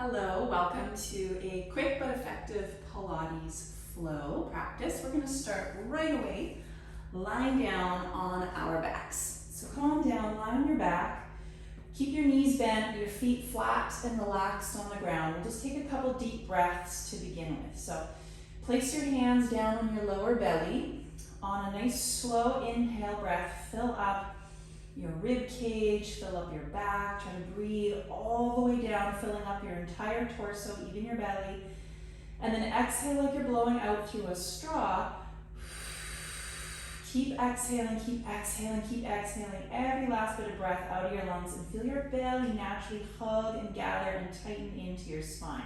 Hello, welcome to a quick but effective Pilates flow practice. We're going to start right away lying down on our backs. So calm down, lie on your back. Keep your knees bent, your feet flat and relaxed on the ground. We'll just take a couple deep breaths to begin with. So place your hands down on your lower belly. On a nice slow inhale breath, fill up your rib cage, fill up your back, try to breathe all the way down, filling up your entire torso, even your belly. And then exhale like you're blowing out through a straw. Keep exhaling, keep exhaling, keep exhaling every last bit of breath out of your lungs and feel your belly naturally hug and gather and tighten into your spine.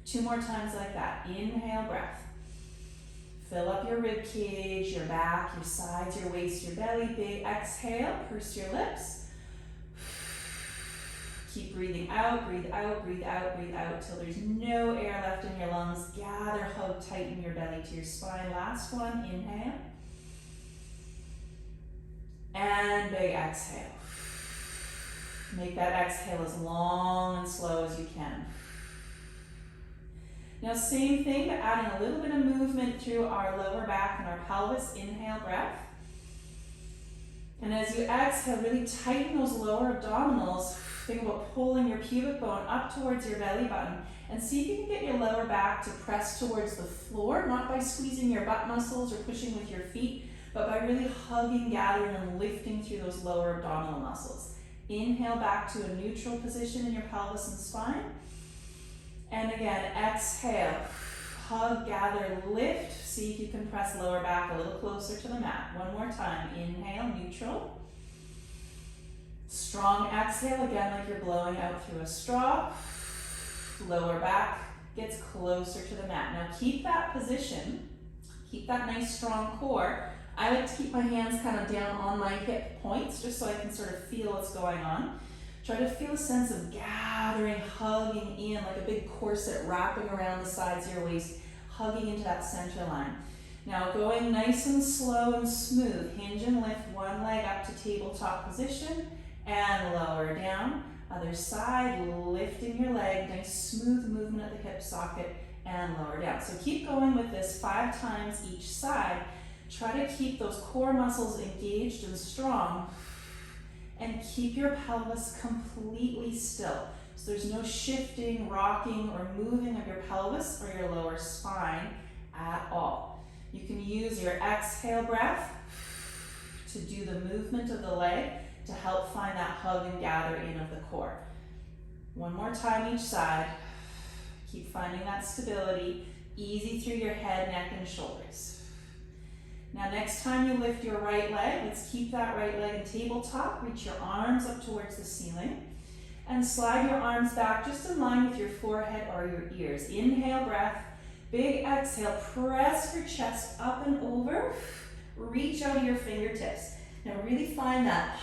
2 more times like that. Inhale, breath. Fill up your rib cage, your back, your sides, your waist, your belly. Big exhale, purse your lips. Keep breathing out, breathe out, breathe out, breathe out till there's no air left in your lungs. Gather, hug, tighten your belly to your spine. Last one, inhale. And big exhale. Make that exhale as long and slow as you can. Now same thing, but adding a little bit of movement through our lower back and our pelvis. Inhale, breath. And as you exhale, really tighten those lower abdominals. Think about pulling your pubic bone up towards your belly button. And see if you can get your lower back to press towards the floor, not by squeezing your butt muscles or pushing with your feet, but by really hugging, gathering, and lifting through those lower abdominal muscles. Inhale back to a neutral position in your pelvis and spine. And again, exhale, hug, gather, lift. See if you can press lower back a little closer to the mat. One more time. Inhale, neutral. Strong exhale, again like you're blowing out through a straw. Lower back gets closer to the mat. Now keep that position. Keep that nice strong core. I like to keep my hands kind of down on my hip points just so I can sort of feel what's going on. Try to feel a sense of gathering, hugging in, like a big corset wrapping around the sides of your waist, hugging into that center line. Now going nice and slow and smooth. Hinge and lift one leg up to tabletop position and lower down. Other side, lifting your leg, nice smooth movement at the hip socket and lower down. So keep going with this 5 times each side. Try to keep those core muscles engaged and strong. And keep your pelvis completely still. So there's no shifting, rocking, or moving of your pelvis or your lower spine at all. You can use your exhale breath to do the movement of the leg to help find that hug and gather in of the core. One more time each side. Keep finding that stability, easy through your head, neck, and shoulders. Now next time you lift your right leg, let's keep that right leg in tabletop. Reach your arms up towards the ceiling and slide your arms back just in line with your forehead or your ears. Inhale, breath. Big exhale, press your chest up and over. Reach out of your fingertips. Now really find that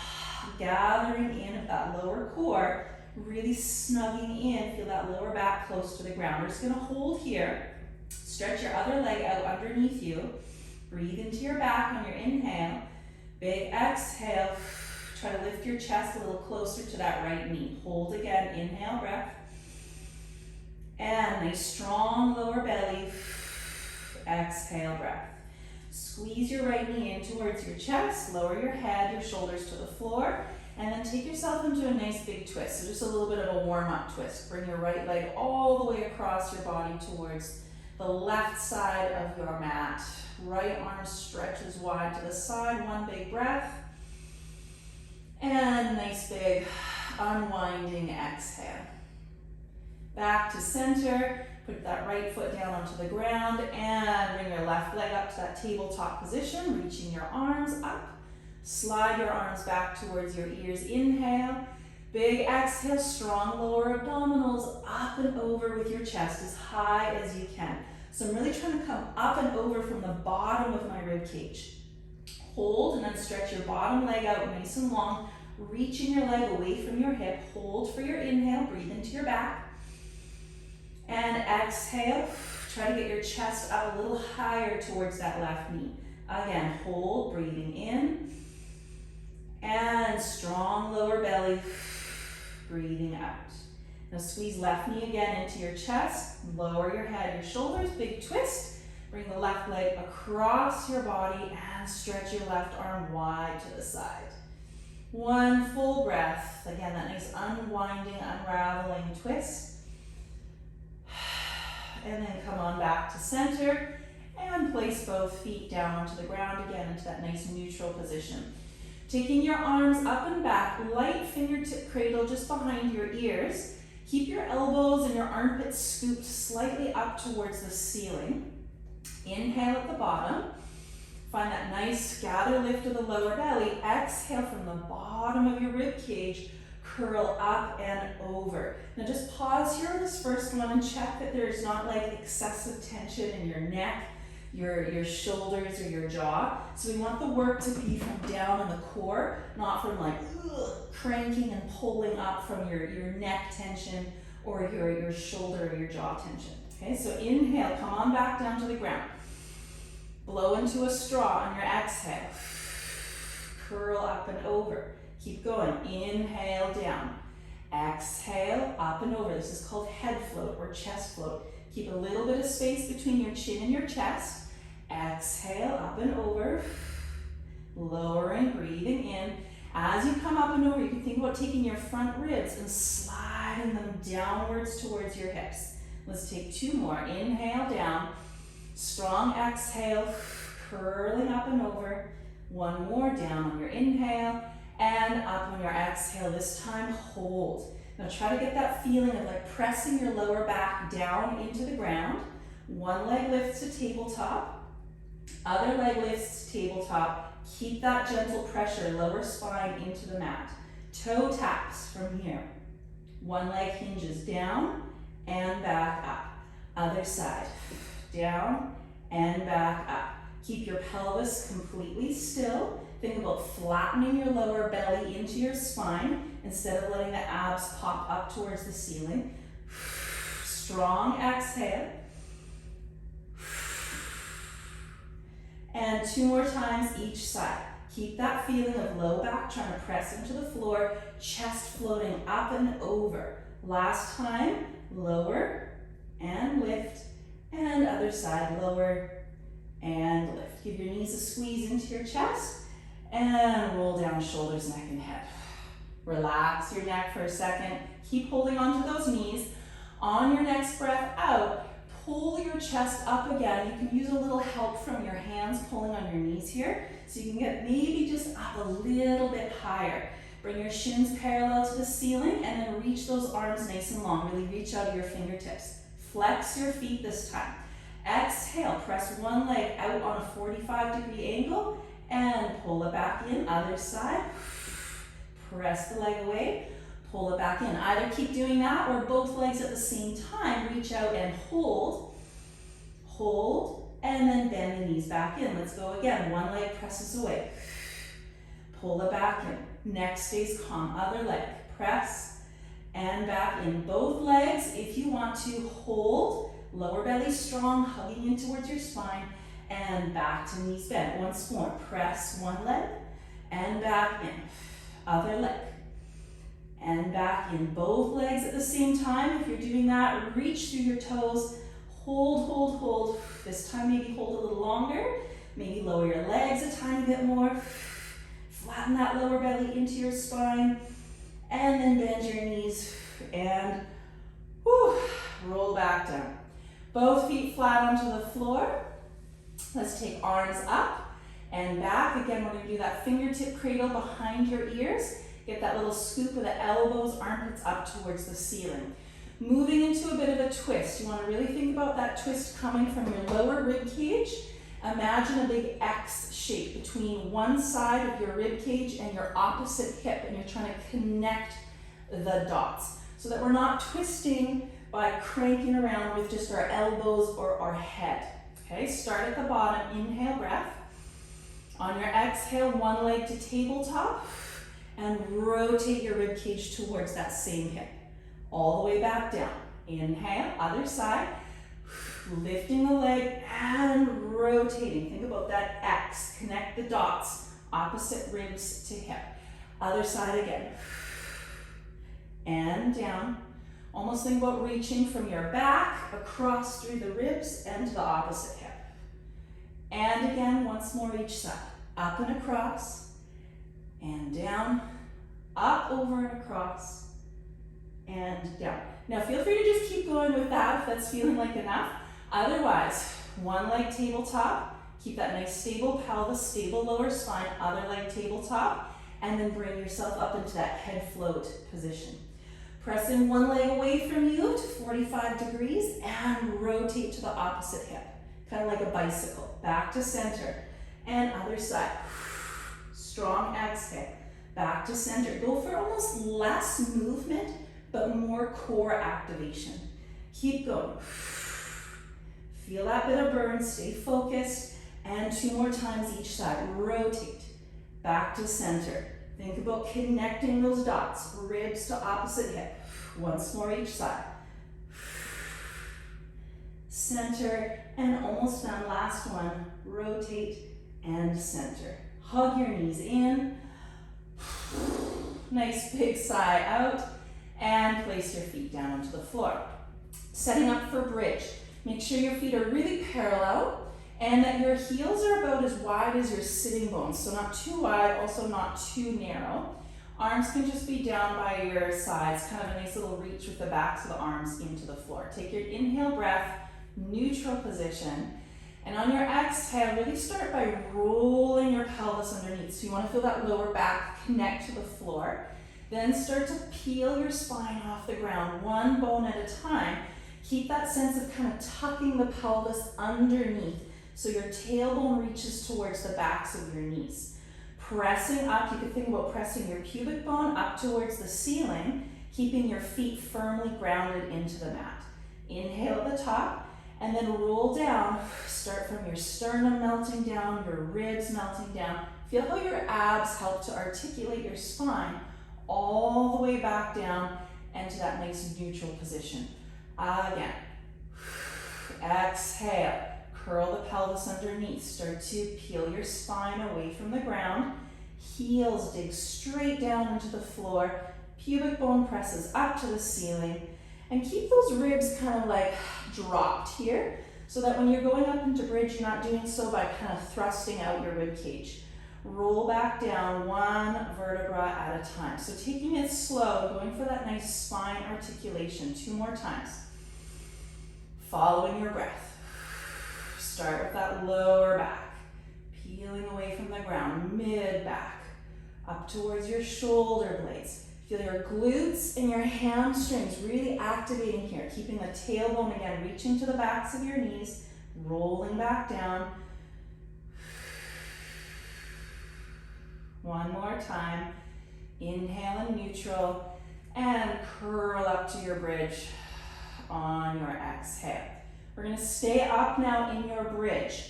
gathering in of that lower core, really snugging in. Feel that lower back close to the ground. We're just gonna hold here. Stretch your other leg out underneath you. Breathe into your back on your inhale. Big exhale. Try to lift your chest a little closer to that right knee. Hold again. Inhale, breath. And nice strong lower belly. Exhale, breath. Squeeze your right knee in towards your chest. Lower your head, your shoulders to the floor. And then take yourself into a nice big twist. So just a little bit of a warm-up twist. Bring your right leg all the way across your body towards the left side of your mat. Right arm stretches wide to the side. One big breath. And nice big unwinding exhale. Back to center. Put that right foot down onto the ground and bring your left leg up to that tabletop position, reaching your arms up. Slide your arms back towards your ears. Inhale. Big exhale, strong lower abdominals up and over with your chest as high as you can. So I'm really trying to come up and over from the bottom of my rib cage. Hold and then stretch your bottom leg out nice and long, reaching your leg away from your hip. Hold for your inhale, breathe into your back. And exhale, try to get your chest up a little higher towards that left knee. Again, hold, breathing in. And strong lower belly, breathing out. Now squeeze left knee again into your chest, lower your head, your shoulders, big twist. Bring the left leg across your body and stretch your left arm wide to the side. One full breath. Again, that nice unwinding, unraveling twist. And then come on back to center and place both feet down onto the ground again into that nice neutral position. Taking your arms up and back, light fingertip cradle just behind your ears. Keep your elbows and your armpits scooped slightly up towards the ceiling. Inhale at the bottom. Find that nice gather lift of the lower belly. Exhale from the bottom of your rib cage. Curl up and over. Now just pause here on this first one and check that there's not like excessive tension in your neck, your shoulders, or your jaw. So we want the work to be from down in the core, not from like cranking and pulling up from your neck tension or your shoulder or your jaw tension. Okay, so inhale, come on back down to the ground. Blow into a straw on your exhale. Curl up and over. Keep going. Inhale down. Exhale up and over. This is called head float or chest float. Keep a little bit of space between your chin and your chest. Exhale up and over. Lowering, breathing in. As you come up and over, you can think about taking your front ribs and sliding them downwards towards your hips. Let's take two more. Inhale down. Strong exhale. Curling up and over. One more down on your inhale. And up on your exhale, this time hold. Now try to get that feeling of like pressing your lower back down into the ground. One leg lifts to tabletop, other leg lifts to tabletop. Keep that gentle pressure, lower spine into the mat. Toe taps from here. One leg hinges down and back up. Other side, down and back up. Keep your pelvis completely still. Think about flattening your lower belly into your spine instead of letting the abs pop up towards the ceiling. Strong exhale. And two more times each side. Keep that feeling of low back trying to press into the floor, chest floating up and over. Last time, lower and lift, and other side, lower and lift. Give your knees a squeeze into your chest. And roll down shoulders, neck, and head. Relax your neck for a second. Keep holding onto those knees. On your next breath out, pull your chest up again. You can use a little help from your hands pulling on your knees here. So you can get maybe just up a little bit higher. Bring your shins parallel to the ceiling and then reach those arms nice and long. Really reach out of your fingertips. Flex your feet this time. Exhale, press one leg out on a 45-degree angle. And pull it back in, other side. Press the leg away, pull it back in. Either keep doing that or both legs at the same time. Reach out and hold. Hold, and then bend the knees back in. Let's go again. One leg presses away. Pull it back in. Neck stays calm. Other leg. Press and back in. Both legs, if you want to, hold. Lower belly strong, hugging in towards your spine. And back to knees bent. Once more, press one leg and back in. Other leg and back in. Both legs at the same time. If you're doing that, reach through your toes. Hold, hold, hold. This time maybe hold a little longer. Maybe lower your legs a tiny bit more. Flatten that lower belly into your spine. And then bend your knees and roll back down. Both feet flat onto the floor. Let's take arms up and back. Again, we're going to do that fingertip cradle behind your ears. Get that little scoop of the elbows, armpits up towards the ceiling. Moving into a bit of a twist. You want to really think about that twist coming from your lower rib cage. Imagine a big X shape between one side of your rib cage and your opposite hip, and you're trying to connect the dots so that we're not twisting by cranking around with just our elbows or our head. Okay, start at the bottom, inhale, breath. On your exhale, one leg to tabletop and rotate your rib cage towards that same hip. All the way back down. Inhale, other side. Lifting the leg and rotating. Think about that X. Connect the dots. Opposite ribs to hip. Other side again. And down. Almost think about reaching from your back across through the ribs and to the opposite hip. And again, once more each side. Up and across, and down, up, over and across, and down. Now feel free to just keep going with that if that's feeling like enough. Otherwise, one leg tabletop, keep that nice stable pelvis, stable lower spine, other leg tabletop, and then bring yourself up into that head float position. Pressing one leg away from you to 45 degrees and rotate to the opposite hip, kind of like a bicycle. Back to center and other side. Strong exhale, back to center. Go for almost less movement, but more core activation. Keep going. Feel that bit of burn, stay focused, and 2 more times each side. Rotate, back to center. Think about connecting those dots, ribs to opposite hip. Once more each side. Center, and almost done, last one. Rotate and center. Hug your knees in. Nice big sigh out, and place your feet down onto the floor. Setting up for bridge. Make sure your feet are really parallel and that your heels are about as wide as your sitting bones. So not too wide, also not too narrow. Arms can just be down by your sides, kind of a nice little reach with the backs of the arms into the floor. Take your inhale breath, neutral position. And on your exhale, really start by rolling your pelvis underneath. So you want to feel that lower back connect to the floor. Then start to peel your spine off the ground, one bone at a time. Keep that sense of kind of tucking the pelvis underneath so your tailbone reaches towards the backs of your knees. Pressing up, you can think about pressing your pubic bone up towards the ceiling, keeping your feet firmly grounded into the mat. Inhale at the top, and then roll down. Start from your sternum melting down, your ribs melting down. Feel how your abs help to articulate your spine all the way back down and to that nice neutral position. Again. Exhale. Curl the pelvis underneath. Start to peel your spine away from the ground. Heels dig straight down into the floor. Pubic bone presses up to the ceiling. And keep those ribs kind of like dropped here so that when you're going up into bridge, you're not doing so by kind of thrusting out your rib cage. Roll back down one vertebra at a time. So taking it slow, going for that nice spine articulation. 2 more times. Following your breath. Start with that lower back. Peeling away from the ground, mid-back. Up towards your shoulder blades. Feel your glutes and your hamstrings really activating here. Keeping the tailbone again, reaching to the backs of your knees. Rolling back down. One more time. Inhale in neutral and curl up to your bridge on your exhale. We're going to stay up now in your bridge.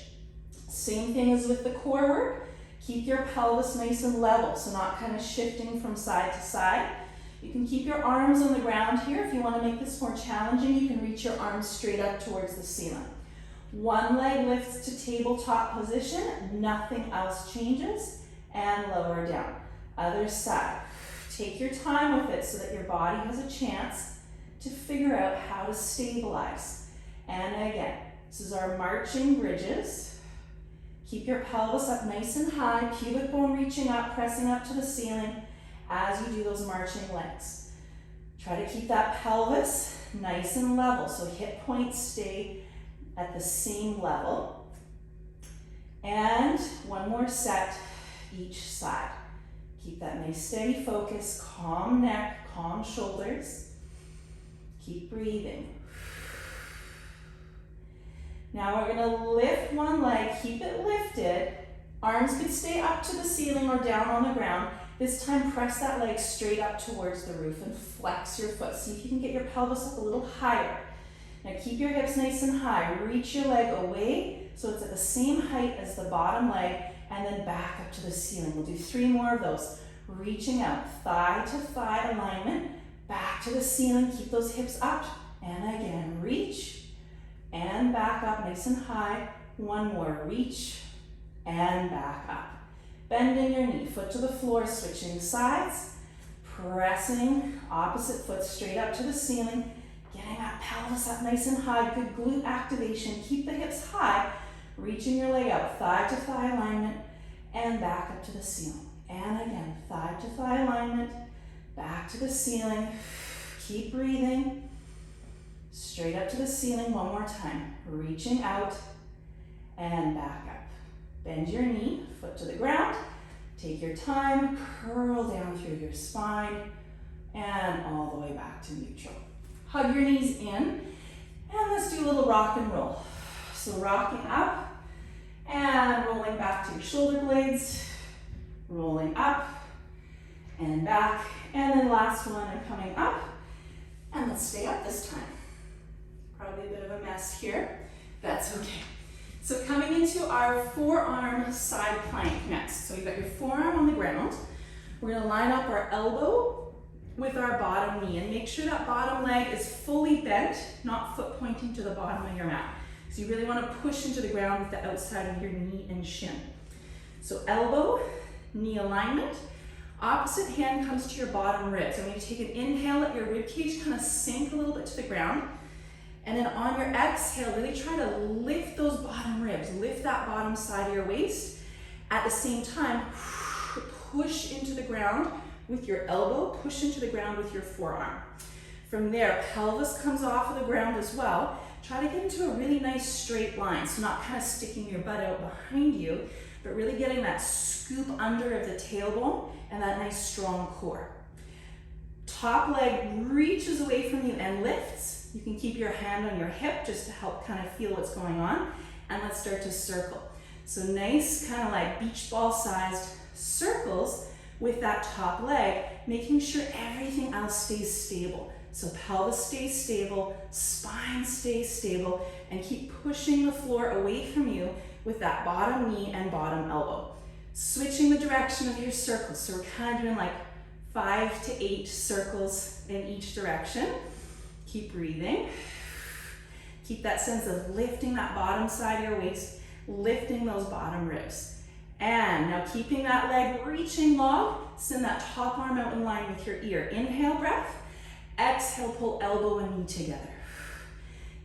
Same thing as with the core work. Keep your pelvis nice and level, so not kind of shifting from side to side. You can keep your arms on the ground here. If you want to make this more challenging, you can reach your arms straight up towards the ceiling. One leg lifts to tabletop position, nothing else changes, and lower down. Other side. Take your time with it so that your body has a chance to figure out how to stabilize. And again, this is our marching bridges. Keep your pelvis up nice and high, pubic bone reaching up, pressing up to the ceiling as you do those marching legs. Try to keep that pelvis nice and level, so hip points stay at the same level. And one more set each side. Keep that nice steady focus, calm neck, calm shoulders. Keep breathing. Now we're going to lift one leg, keep it lifted. Arms could stay up to the ceiling or down on the ground. This time press that leg straight up towards the roof and flex your foot. See if you can get your pelvis up a little higher. Now keep your hips nice and high. Reach your leg away so it's at the same height as the bottom leg, and then back up to the ceiling. We'll do 3 more of those. Reaching out, thigh to thigh alignment, back to the ceiling. Keep those hips up, and again, reach. And back up nice and high. One more, reach and back up. Bending your knee, foot to the floor, switching sides. Pressing opposite foot straight up to the ceiling, getting that pelvis up nice and high, good glute activation. Keep the hips high, reaching your leg out, thigh to thigh alignment, and back up to the ceiling. And again, thigh to thigh alignment, back to the ceiling. Keep breathing. Straight up to the ceiling one more time. Reaching out and back up. Bend your knee, foot to the ground. Take your time, curl down through your spine, and all the way back to neutral. Hug your knees in, and let's do a little rock and roll. So rocking up, and rolling back to your shoulder blades, rolling up, and back, and then last one, and coming up, and let's stay up this time. Probably a bit of a mess here, that's okay. So coming into our forearm side plank next. So you've got your forearm on the ground. We're gonna line up our elbow with our bottom knee and make sure that bottom leg is fully bent, not foot pointing to the bottom of your mat. So you really wanna push into the ground with the outside of your knee and shin. So elbow, knee alignment. Opposite hand comes to your bottom ribs. So when you take an inhale, let your rib cage kind of sink a little bit to the ground. And then on your exhale, really try to lift those bottom ribs, lift that bottom side of your waist. At the same time, push into the ground with your elbow, push into the ground with your forearm. From there, pelvis comes off of the ground as well. Try to get into a really nice straight line, so not kind of sticking your butt out behind you, but really getting that scoop under of the tailbone and that nice strong core. Top leg reaches away from you and lifts. You can keep your hand on your hip just to help kind of feel what's going on. And let's start to circle. So nice kind of like beach ball sized circles with that top leg, making sure everything else stays stable. So pelvis stays stable, spine stays stable, and keep pushing the floor away from you with that bottom knee and bottom elbow. Switching the direction of your circles. So we're kind of doing like 5 to 8 circles in each direction. Keep breathing. Keep that sense of lifting that bottom side of your waist, lifting those bottom ribs. And now keeping that leg reaching long, send that top arm out in line with your ear. Inhale, breath. Exhale, pull elbow and knee together.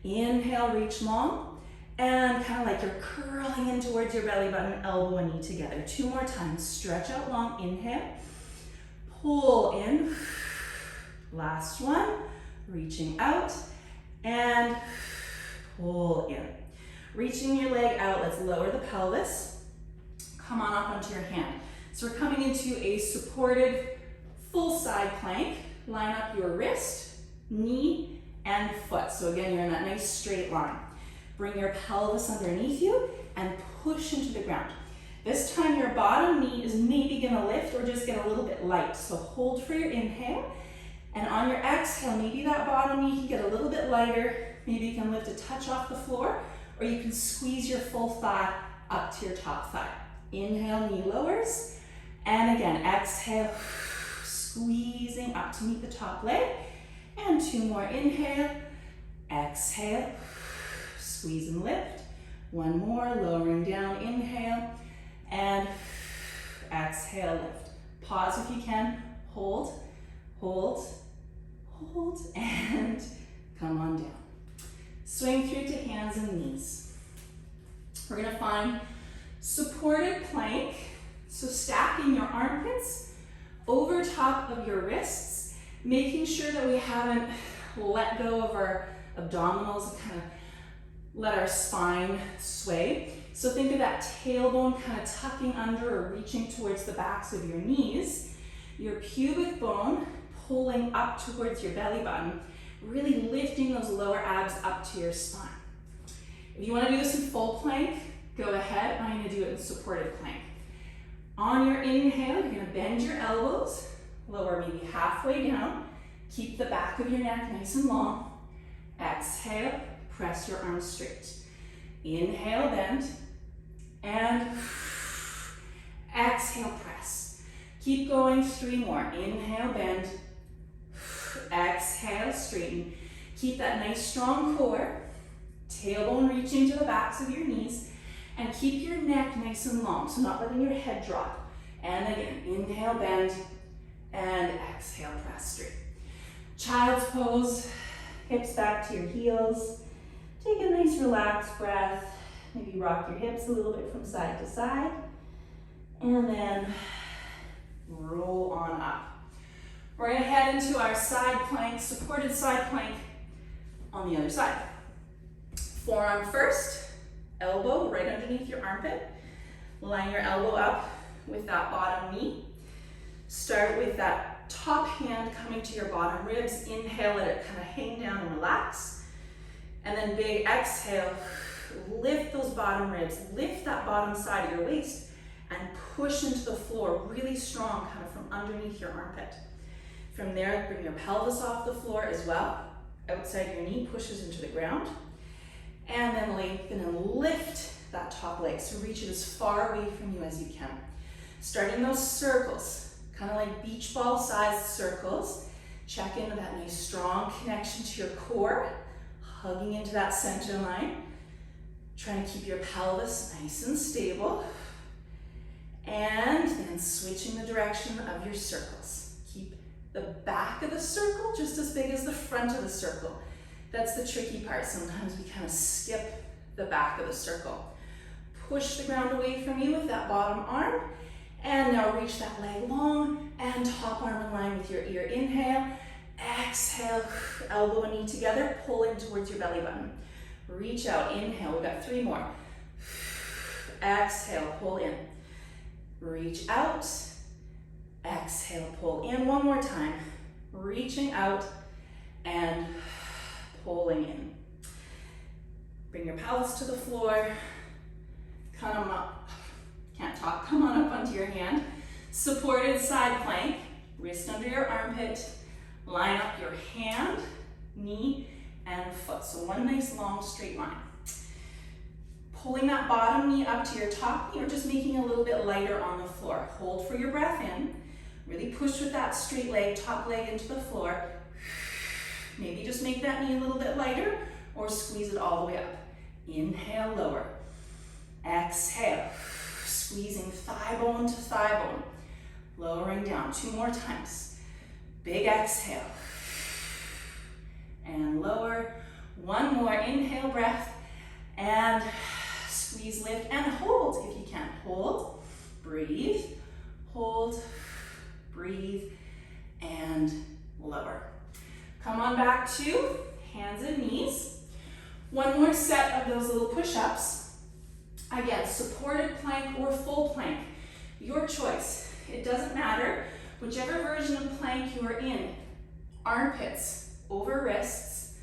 Inhale, reach long. And kind of like you're curling in towards your belly button, elbow and knee together. 2 more times. Stretch out long. Inhale. Pull in. Last one. Reaching out and pull in. Reaching your leg out, let's lower the pelvis. Come on up onto your hand. So we're coming into a supported full side plank. Line up your wrist, knee, and foot. So again, you're in that nice straight line. Bring your pelvis underneath you and push into the ground. This time your bottom knee is maybe gonna lift or just get a little bit light. So hold for your inhale. And on your exhale, maybe that bottom knee can get a little bit lighter. Maybe you can lift a touch off the floor, or you can squeeze your full thigh up to your top thigh. Inhale, knee lowers. And again, exhale, squeezing up to meet the top leg. And 2 more, inhale, exhale, squeeze and lift. 1 more, lowering down, inhale, and exhale, lift. Pause if you can, hold, hold, hold, and come on down. Swing through to hands and knees. We're gonna find supported plank, so stacking your armpits over top of your wrists, making sure that we haven't let go of our abdominals and kind of let our spine sway. So think of that tailbone kind of tucking under or reaching towards the backs of your knees. Your pubic bone pulling up towards your belly button, really lifting those lower abs up to your spine. If you want to do this in full plank, go ahead. I'm going to do it in supported plank. On your inhale, you're going to bend your elbows, lower maybe halfway down. Keep the back of your neck nice and long. Exhale, press your arms straight. Inhale, bend, and exhale, press. Keep going, 3 more. Inhale, bend, exhale, straighten. Keep that nice strong core, tailbone reaching to the backs of your knees, and keep your neck nice and long, so not letting your head drop. And again, inhale, bend, and exhale, press straight. Child's pose, hips back to your heels. Take a nice relaxed breath. Maybe rock your hips a little bit from side to side. And then roll on up. We're gonna head into our side plank, supported side plank on the other side. Forearm first, elbow right underneath your armpit. Line your elbow up with that bottom knee. Start with that top hand coming to your bottom ribs. Inhale, let it kind of hang down and relax. And then big exhale, lift those bottom ribs, lift that bottom side of your waist and push into the floor really strong, kind of from underneath your armpit. From there, bring your pelvis off the floor as well. Outside your knee pushes into the ground. And then lengthen and lift that top leg. So reach it as far away from you as you can. Starting those circles, kind of like beach ball sized circles. Check into that nice strong connection to your core, hugging into that center line. Trying to keep your pelvis nice and stable. And then switching the direction of your circles. Keep the back of the circle just as big as the front of the circle. That's the tricky part. Sometimes we kind of skip the back of the circle. Push the ground away from you with that bottom arm. And now reach that leg long and top arm in line with your ear. Inhale, exhale, elbow and knee together, pulling towards your belly button. Reach out, inhale, we've got 3 more. Exhale, pull in. Reach out, exhale, pull in. One more time. Reaching out and pulling in. Bring your pelvis to the floor. Come up, can't talk, come on up onto your hand. Supported side plank, wrist under your armpit. Line up your hand, knee, and foot. So one nice long straight line. Pulling that bottom knee up to your top knee or just making it a little bit lighter on the floor. Hold for your breath in. Really push with that straight leg, top leg into the floor. Maybe just make that knee a little bit lighter or squeeze it all the way up. Inhale, lower. Exhale, squeezing thigh bone to thigh bone. Lowering down, 2 more times. Big exhale. And lower. 1 more, inhale, breath. And squeeze, lift, and hold if you can. Hold, breathe, hold, breathe, and lower. Come on back to hands and knees. 1 more set of those little push-ups. Again, supported plank or full plank. Your choice. It doesn't matter. Whichever version of plank you are in. Armpits over wrists.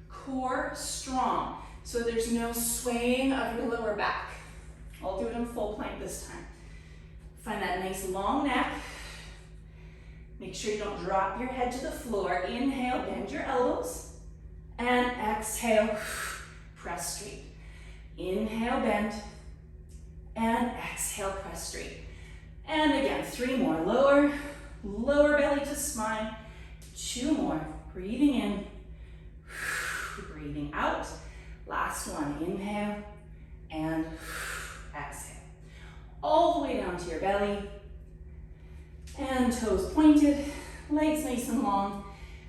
Core strong. So there's no swaying of your lower back. I'll do it in full plank this time. Find that nice long neck. Make sure you don't drop your head to the floor. Inhale, bend your elbows. And exhale, press straight. Inhale, bend. And exhale, press straight. And again, 3 more. Lower, lower belly to spine. 2 more. Breathing in, breathing out. Last one, inhale and exhale. All the way down to your belly. And toes pointed, legs nice and long.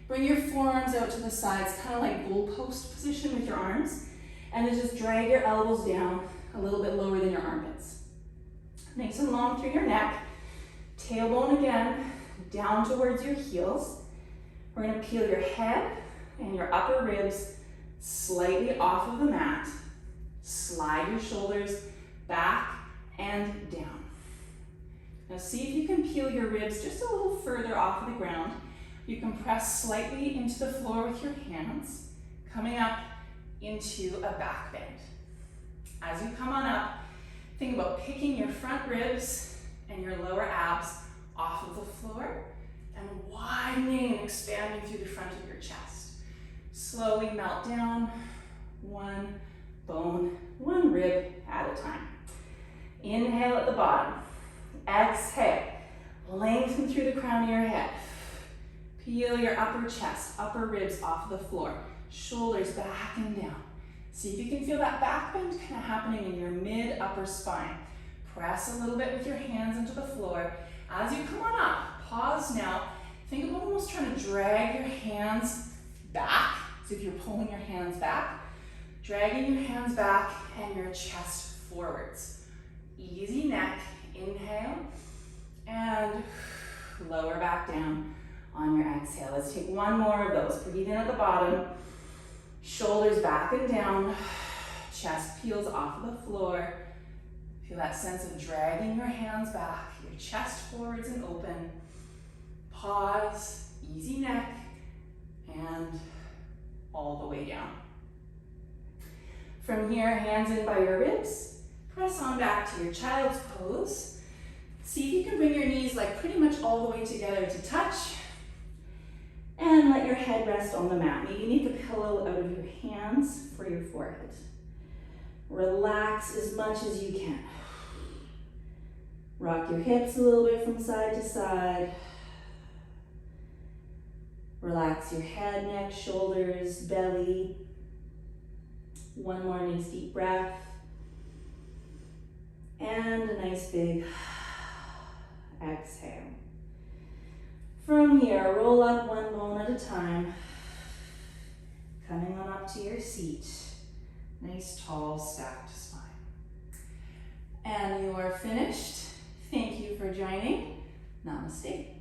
Bring your forearms out to the sides, kind of like goalpost position with your arms. And then just drag your elbows down a little bit lower than your armpits. Nice and long through your neck. Tailbone again, down towards your heels. We're gonna peel your head and your upper ribs slightly off of the mat. Slide your shoulders back and down. Now see if you can peel your ribs just a little further off of the ground. You can press slightly into the floor with your hands, coming up into a back bend. As you come on up, think about picking your front ribs and your lower abs off of the floor and widening and expanding through the front of your chest. Slowly melt down, 1 bone, 1 rib at a time. Inhale at the bottom. Exhale. Lengthen through the crown of your head. Peel your upper chest, upper ribs off the floor. Shoulders back and down. See if you can feel that back bend kind of happening in your mid-upper spine. Press a little bit with your hands into the floor. As you come on up, pause now Think about almost trying to drag your hands back. So if you're pulling your hands back, dragging your hands back and your chest forwards. Easy neck, inhale, and lower back down on your exhale. Let's take one more of those. Breathe in at the bottom, shoulders back and down, chest peels off of the floor. Feel that sense of dragging your hands back, your chest forwards and open. Pause, easy neck, and all the way down. From here, hands in by your ribs. Press on back to your child's pose. See if you can bring your knees like pretty much all the way together to touch. And let your head rest on the mat. Maybe make a pillow out of your hands for your forehead. Relax as much as you can. Rock your hips a little bit from side to side. Relax your head, neck, shoulders, belly. One more nice deep breath. And a nice big exhale. From here, roll up one bone at a time. Coming on up to your seat. Nice, tall, stacked spine. And you are finished. Thank you for joining. Namaste.